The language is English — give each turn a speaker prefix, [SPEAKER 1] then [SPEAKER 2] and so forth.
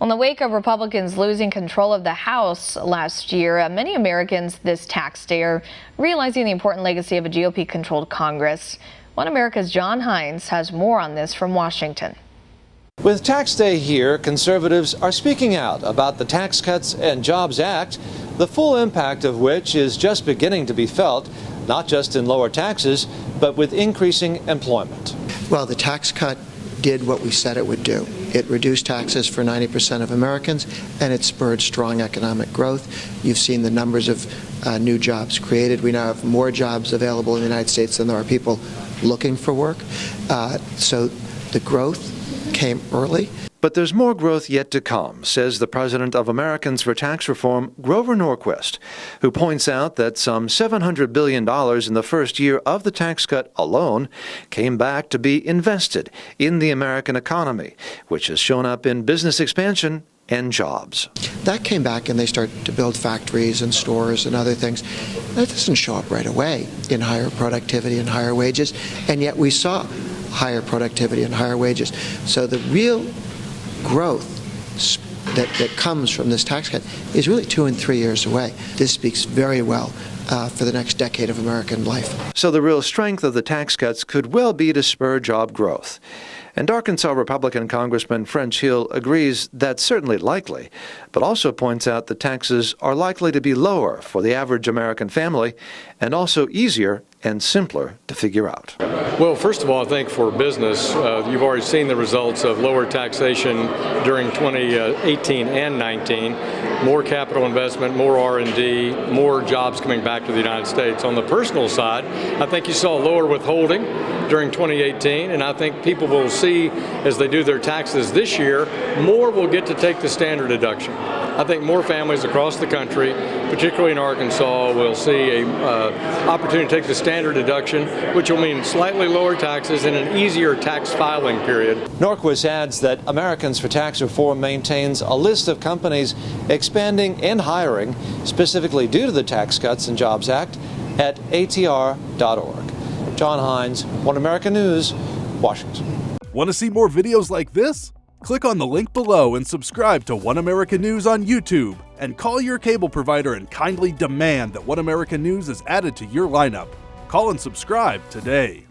[SPEAKER 1] Well, in the wake of Republicans losing control of the House last year, many Americans this tax day are realizing the important legacy of a GOP-controlled Congress. One America's John Hines has more on this from Washington.
[SPEAKER 2] With Tax Day here, conservatives are speaking out about the Tax Cuts and Jobs Act, the full impact of which is just beginning to be felt, not just in lower taxes, but with increasing employment.
[SPEAKER 3] Well, the tax cut did what we said it would do. It reduced taxes for 90% of Americans, and it spurred strong economic growth. You've seen the numbers of new jobs created. We now have more jobs available in the United States than there are people looking for work. So the growth came early.
[SPEAKER 2] But there's more growth yet to come, says the president of Americans for Tax Reform, Grover Norquist, who points out that some $700 billion in the first year of the tax cut alone came back to be invested in the American economy, which has shown up in business expansion and jobs.
[SPEAKER 3] That came back and they started to build factories and stores and other things. That doesn't show up right away in higher productivity and higher wages, and yet we saw higher productivity and higher wages. So the real growth that comes from this tax cut is really 2 and 3 years away. This speaks very well for the next decade of American life.
[SPEAKER 2] So the real strength of the tax cuts could well be to spur job growth. And Arkansas Republican Congressman French Hill agrees that's certainly likely, but also points out that taxes are likely to be lower for the average American family and also easier and simpler to figure out.
[SPEAKER 4] Well, first of all, I think for business, you've already seen the results of lower taxation during 2018 and 19, more capital investment, more R&D, more jobs coming back to the United States. On the personal side, I think you saw lower withholding during 2018, and I think people will see as they do their taxes this year, more will get to take the standard deduction. I think more families across the country, particularly in Arkansas, will see an opportunity to take the standard deduction, which will mean slightly lower taxes and an easier tax filing period.
[SPEAKER 2] Norquist adds that Americans for Tax Reform maintains a list of companies expanding and hiring specifically due to the Tax Cuts and Jobs Act at atr.org. John Hines, One America News, Washington.
[SPEAKER 5] Want to see more videos like this? Click on the link below and subscribe to One America News on YouTube, and call your cable provider and kindly demand that One America News is added to your lineup. Call and subscribe today.